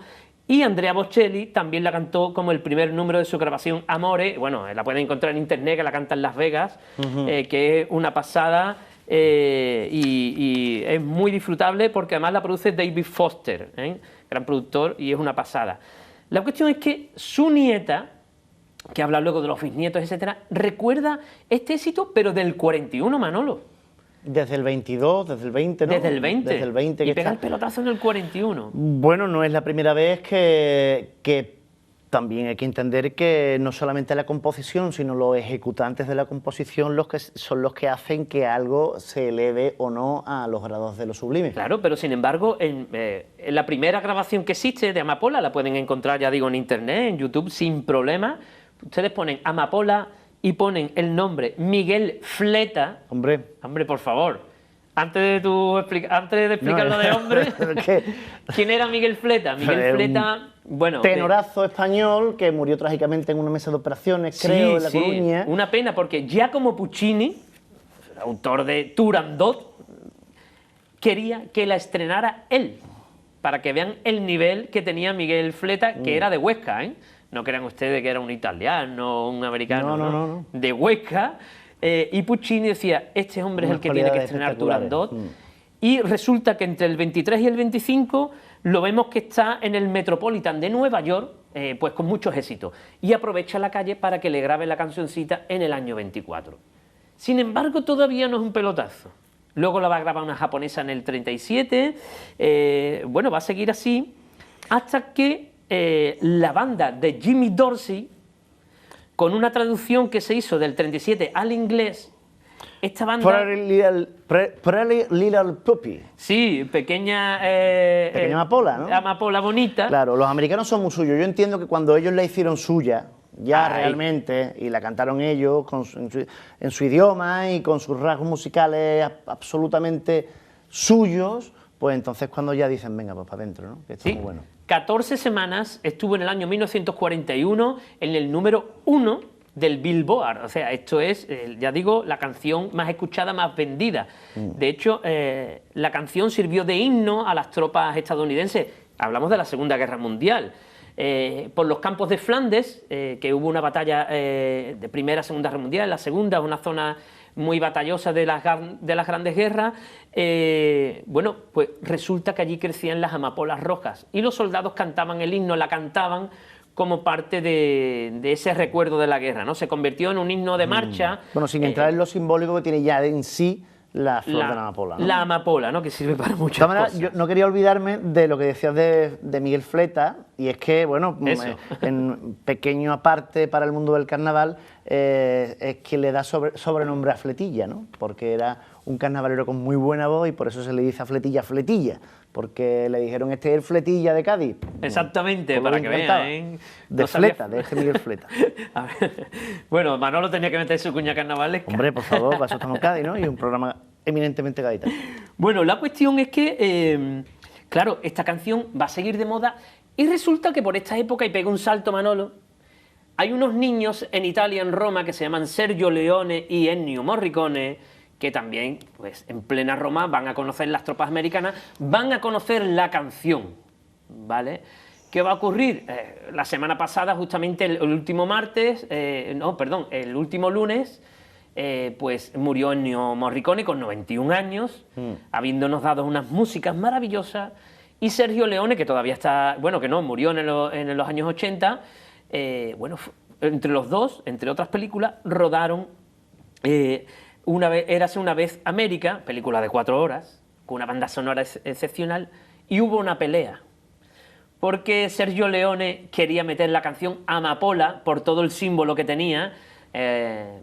Y Andrea Bocelli también la cantó como el primer número de su grabación Amore. Bueno, la pueden encontrar en internet, que la canta en Las Vegas, que es una pasada y es muy disfrutable porque además la produce David Foster, gran productor, y es una pasada. La cuestión es que su nieta, que habla luego de los bisnietos, etcétera, recuerda este éxito, pero del 41, Manolo. Desde el 22, desde el 20, ¿no? Desde el 20. Desde el 20 y pega el pelotazo en el 41. Bueno, no es la primera vez que También hay que entender que no solamente la composición, sino los ejecutantes de la composición son los que hacen que algo se eleve o no a los grados de lo sublime. Claro, pero sin embargo, en la primera grabación que existe de Amapola, la pueden encontrar, ya digo, en internet, en YouTube, sin problema. Ustedes ponen Amapola y ponen el nombre Miguel Fleta. Hombre, por favor, antes de explicar lo de hombre, ¿quién era Miguel Fleta? Miguel Fleta, bueno... Tenorazo español que murió trágicamente en una mesa de operaciones, creo, en La Coruña. Una pena, porque Giacomo Puccini, autor de Turandot, quería que la estrenara él, para que vean el nivel que tenía Miguel Fleta, que era de Huesca, ¿eh? No crean ustedes que era un italiano, un americano, no. De Huesca. Y Puccini decía, este hombre es el que tiene que estrenar Turandot. Y resulta que entre el 23 y el 25 lo vemos que está en el Metropolitan de Nueva York, pues con muchos éxitos. Y aprovecha la calle para que le grabe la cancioncita en el año 24. Sin embargo, todavía no es un pelotazo. Luego la va a grabar una japonesa en el 37. Bueno, va a seguir así hasta que la banda de Jimmy Dorsey, con una traducción que se hizo del 37 al inglés, esta banda... Pretty Little Puppy. Sí, pequeña amapola, ¿no? Amapola bonita. Claro, los americanos son muy suyos. Yo entiendo que cuando ellos la hicieron suya, realmente, y la cantaron ellos en su idioma y con sus rasgos musicales absolutamente suyos, pues entonces cuando ya dicen, venga, pues para adentro, ¿no? Que esto es muy bueno. 14 semanas estuvo en el año 1941 en el número 1 del Billboard. O sea, esto es, ya digo, la canción más escuchada, más vendida. De hecho, la canción sirvió de himno a las tropas estadounidenses. Hablamos de la Segunda Guerra Mundial. Por los campos de Flandes, que hubo una batalla de Primera, Segunda Guerra Mundial. La Segunda, una zona muy batallosa de las grandes guerras. Bueno, pues resulta que allí crecían las amapolas rojas y los soldados cantaban el himno, la cantaban como parte de ese recuerdo de la guerra, ¿no? Se convirtió en un himno de marcha. Bueno, sin entrar en lo simbólico que tiene ya en sí la flor de la amapola, ¿no? La amapola, ¿no? Que sirve para muchas cosas. Yo no quería olvidarme de lo que decías de Miguel Fleta, y es que, bueno, en pequeño aparte para el mundo del carnaval, es que le da sobrenombre a Fletilla, ¿no? Porque era un carnavalero con muy buena voz y por eso se le dice a Fletilla, Fletilla, porque le dijeron, este es el Fletilla de Cádiz. Exactamente, para que vean. De Fleta, de este Miguel Fleta. A ver, bueno, Manolo tenía que meter su cuña carnavalesca. Hombre, por favor, para eso estamos en Cádiz, ¿no? Y un programa eminentemente gaditano. Bueno, la cuestión es que, claro, esta canción va a seguir de moda y resulta que por esta época, y pega un salto Manolo, hay unos niños en Italia, en Roma, que se llaman Sergio Leone y Ennio Morricone, que también, pues, en plena Roma van a conocer las tropas americanas, van a conocer la canción, ¿vale? ¿Qué va a ocurrir? La semana pasada, justamente el último martes, el último lunes, pues murió Ennio Morricone con 91 años, habiéndonos dado unas músicas maravillosas, y Sergio Leone, que todavía está, bueno, que no, murió en los años 80, bueno, entre los dos, entre otras películas, rodaron Érase una vez América, película de 4 horas, con una banda sonora excepcional, y hubo una pelea. Porque Sergio Leone quería meter la canción Amapola por todo el símbolo que tenía,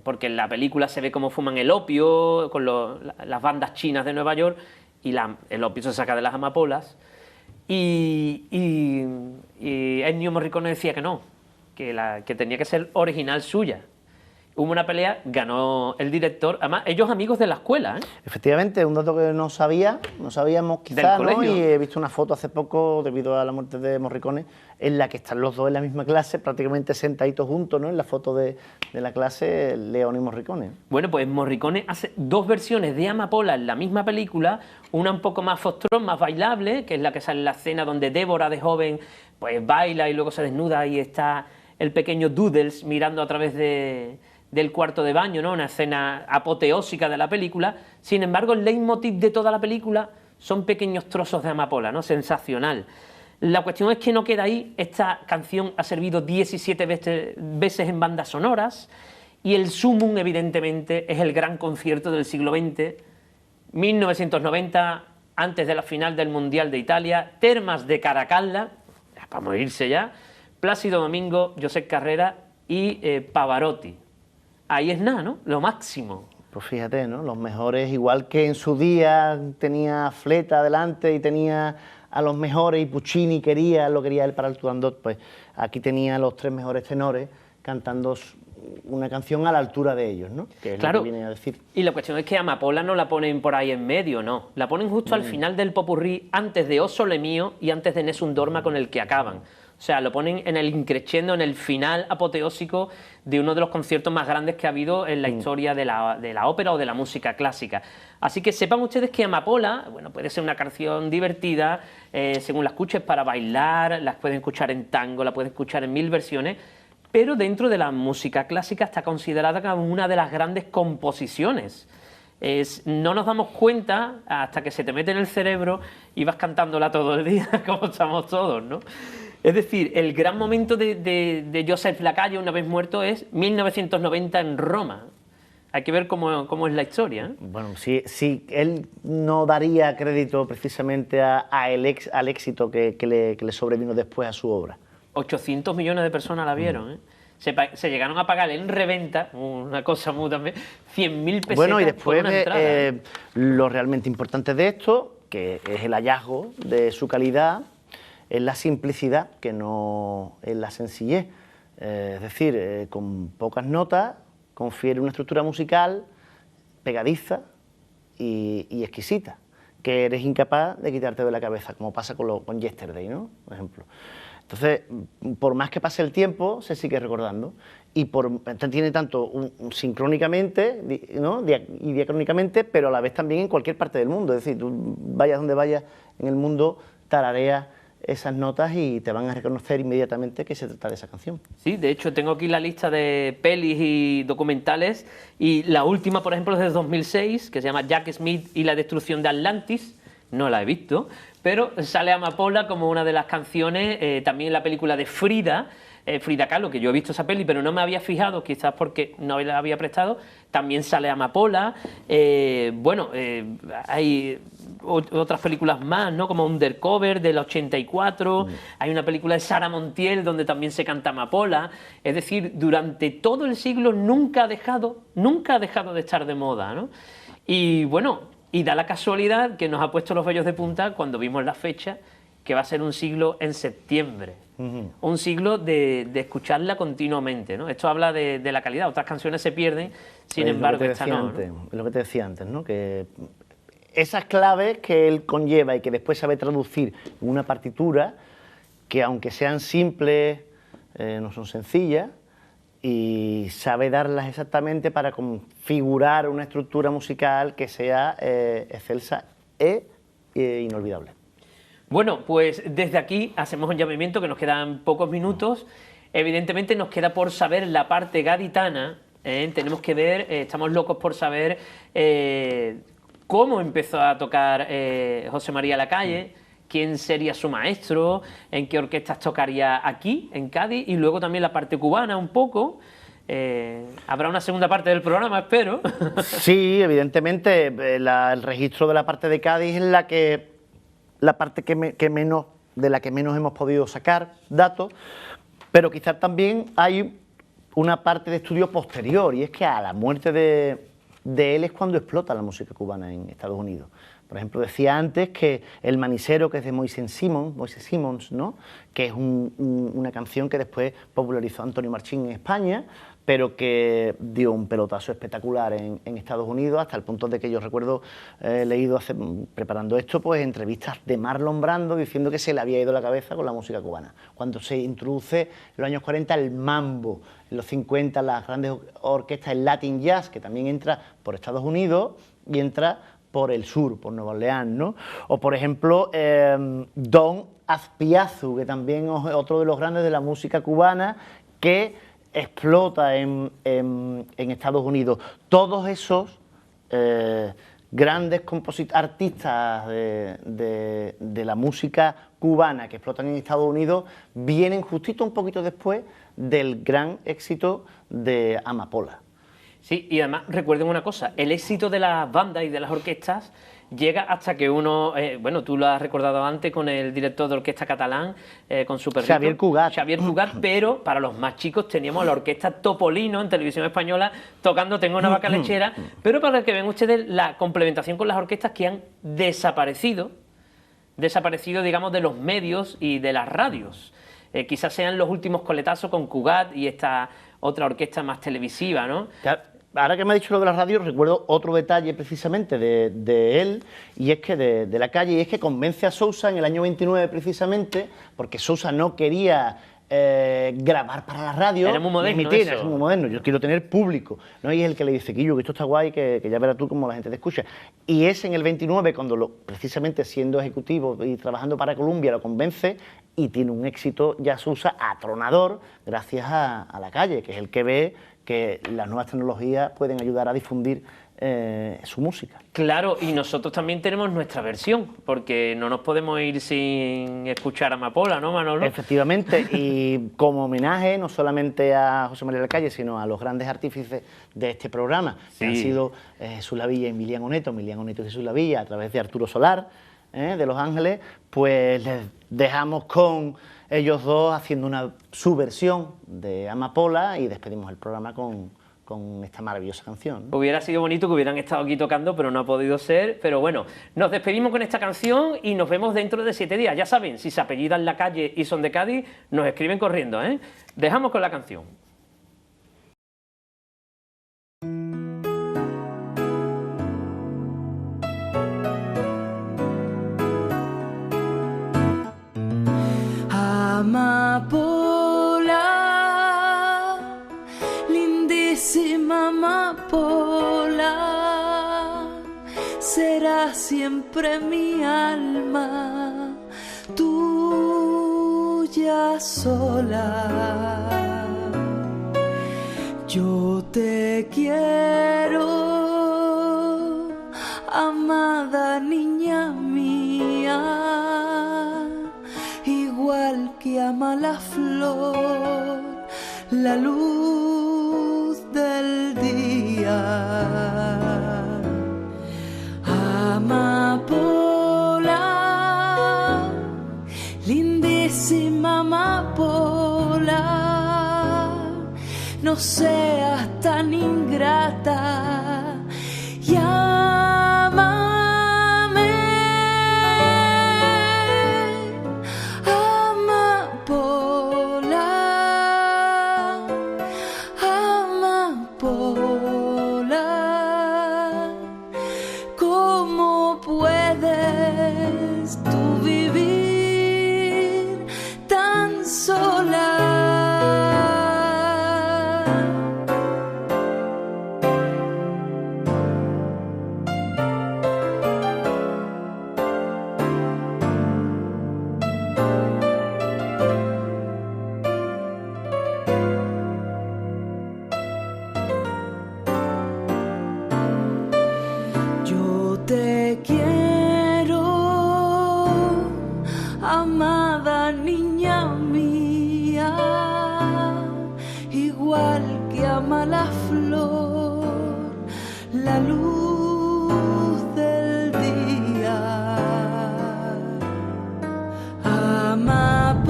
porque en la película se ve cómo fuman el opio con las bandas chinas de Nueva York, y el opio se saca de las amapolas. Y Ennio Morricone decía que no, que tenía que ser original suya. Hubo una pelea, ganó el director, además ellos amigos de la escuela, ¿eh? Efectivamente, un dato que no sabíamos quizás, ¿no? Y he visto una foto hace poco, debido a la muerte de Morricone, en la que están los dos en la misma clase, prácticamente sentaditos juntos, ¿no? En la foto de la clase, Leone y Morricone. Bueno, pues Morricone hace 2 versiones de Amapola en la misma película, una un poco más foxtrot, más bailable, que es la que sale en la escena donde Débora de joven pues baila y luego se desnuda y está el pequeño Doodles mirando a través del cuarto de baño, ¿no? Una escena apoteósica de la película. Sin embargo, el leitmotiv de toda la película son pequeños trozos de amapola, ¿no? Sensacional. La cuestión es que no queda ahí. Esta canción ha servido 17 veces en bandas sonoras y el sumum, evidentemente, es el gran concierto del siglo XX, 1990, antes de la final del Mundial de Italia, Termas de Caracalla, para morirse ya, Plácido Domingo, Josep Carrera y Pavarotti. Ahí es nada, ¿no? Lo máximo. Pues fíjate, ¿no? Los mejores, igual que en su día tenía Fleta adelante y tenía a los mejores y Puccini lo quería él para el Turandot, pues aquí tenía a los 3 mejores tenores cantando una canción a la altura de ellos, ¿no? Que es claro, lo que viene a decir. Y la cuestión es que Amapola no la ponen por ahí en medio, no. La ponen justo al final del popurrí, antes de O Sole Mio y antes de Nessun Dorma, con el que acaban. O sea, lo ponen en el increscendo, en el final apoteósico de uno de los conciertos más grandes que ha habido en la historia de la ópera o de la música clásica. Así que sepan ustedes que Amapola, bueno, puede ser una canción divertida, según la escuches, para bailar, la pueden escuchar en tango, la pueden escuchar en 1000 versiones, pero dentro de la música clásica está considerada como una de las grandes composiciones. No nos damos cuenta hasta que se te mete en el cerebro y vas cantándola todo el día, como estamos todos, ¿no? Es decir, el gran momento de Joseph Lacalle, una vez muerto, es 1990 en Roma. Hay que ver cómo es la historia, ¿eh? Bueno, sí, él no daría crédito precisamente al éxito que le sobrevino después a su obra. 800 millones de personas la vieron, ¿eh? Se llegaron a pagar en reventa, una cosa muy también, 100.000 pesetas. Bueno, y después por una entrada. Lo realmente importante de esto, que es el hallazgo de su calidad, es la simplicidad, que no es la sencillez. Es decir, con pocas notas confiere una estructura musical pegadiza y exquisita, que eres incapaz de quitarte de la cabeza, como pasa con Yesterday, ¿no? Por ejemplo. Entonces, por más que pase el tiempo, se sigue recordando. Y tiene tanto sincrónicamente, ¿no? y diacrónicamente, pero a la vez también en cualquier parte del mundo. Es decir, tú vayas donde vayas en el mundo, tarareas esas notas y te van a reconocer inmediatamente que se trata de esa canción. Sí, de hecho tengo aquí la lista de pelis y documentales, y la última, por ejemplo, es de 2006, que se llama Jack Smith y la destrucción de Atlantis. No la he visto, pero sale Amapola como una de las canciones, también en la película de Frida Kahlo, que yo he visto esa peli, pero no me había fijado, quizás porque no la había prestado, también sale Amapola. Hay otras películas más, ¿no? Como Undercover del 84, hay una película de Sara Montiel donde también se canta Amapola. Es decir, durante todo el siglo nunca ha dejado de estar de moda, ¿no? Y bueno, y da la casualidad que nos ha puesto los vellos de punta cuando vimos la fecha, que va a ser un siglo en septiembre. Un siglo de escucharla continuamente, ¿no? Esto habla de la calidad. Otras canciones se pierden, sin embargo, esta no, ¿no? Es lo que te decía antes, ¿no? Que esas claves que él conlleva y que después sabe traducir en una partitura, que aunque sean simples, no son sencillas, y sabe darlas exactamente para configurar una estructura musical que sea excelsa e inolvidable. Bueno, pues desde aquí hacemos un llamamiento, que nos quedan pocos minutos. Evidentemente nos queda por saber la parte gaditana, tenemos que ver, estamos locos por saber cómo empezó a tocar José María Lacalle, quién sería su maestro, en qué orquestas tocaría aquí, en Cádiz, y luego también la parte cubana un poco. Habrá una segunda parte del programa, espero. Sí, evidentemente, el registro de la parte de Cádiz es la parte de la que menos hemos podido sacar datos, pero quizás también hay una parte de estudio posterior, y es que a la muerte de él es cuando explota la música cubana en Estados Unidos. Por ejemplo, decía antes que El Manicero, que es de Moise Simmons, ¿no? Que es una canción que después popularizó Antonio Marchín en España, pero que dio un pelotazo espectacular en Estados Unidos, hasta el punto de que yo recuerdo leído preparando esto, pues entrevistas de Marlon Brando diciendo que se le había ido la cabeza con la música cubana. Cuando se introduce en los años 40 el mambo, en los 50 las grandes orquestas, el Latin Jazz, que también entra por Estados Unidos y entra por el sur, por Nueva Orleans, ¿no? O por ejemplo, Don Azpiazu, que también es otro de los grandes de la música cubana, que explota en Estados Unidos. Todos esos grandes artistas de la música cubana que explotan en Estados Unidos vienen justito un poquito después del gran éxito de Amapola. Sí, y además recuerden una cosa, el éxito de las bandas y de las orquestas llega hasta que uno, bueno, tú lo has recordado antes con el director de orquesta catalán, con su perrito, Xavier Cugat. Xavier Cugat, pero para los más chicos teníamos la orquesta Topolino en Televisión Española tocando Tengo una vaca lechera, pero para que vean ustedes la complementación con las orquestas que han desaparecido, digamos, de los medios y de las radios. Quizás sean los últimos coletazos con Cugat y esta otra orquesta más televisiva, ¿no? Ahora que me ha dicho lo de la radio, recuerdo otro detalle precisamente de él, y es que de la calle, y es que convence a Sousa en el año 29 precisamente, porque Sousa no quería grabar para la radio. Era muy moderno emitir, eso. es muy moderno, yo quiero tener público, ¿no? Y es el que le dice, Quillo, que esto está guay, que ya verás tú cómo la gente te escucha. Y es en el 29 cuando precisamente siendo ejecutivo y trabajando para Columbia lo convence, y tiene un éxito ya Sousa atronador gracias a la calle, que es el que ve que las nuevas tecnologías pueden ayudar a difundir su música. Claro, y nosotros también tenemos nuestra versión, porque no nos podemos ir sin escuchar a Amapola, ¿no, Manolo? Efectivamente, y como homenaje no solamente a José María de la Calle, sino a los grandes artífices de este programa, que han sido Jesús Lavilla y Emiliano Oneto y Jesús Lavilla, a través de Arturo Solar, de Los Ángeles, pues les dejamos con ellos dos haciendo su versión de Amapola y despedimos el programa con esta maravillosa canción, ¿no? Hubiera sido bonito que hubieran estado aquí tocando, pero no ha podido ser. Pero bueno, nos despedimos con esta canción y nos vemos dentro de 7 días. Ya saben, si se apellidan La Calle y son de Cádiz, nos escriben corriendo, ¿eh? Dejamos con la canción. Amapola, lindísima amapola, será siempre mi alma, tuya sola. Yo te quiero, amada niña mía, igual que ama la flor la luz del día. Amapola, lindísima amapola, no seas tan ingrata y te quiero, amada niña mía, igual que ama la flor la luz del día. Amapola,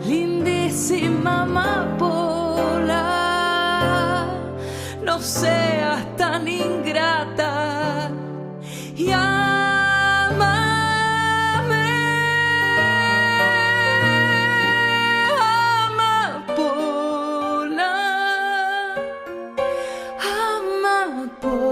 lindísima amapola, no seas tan ingrata y ámame, amapola, amapola.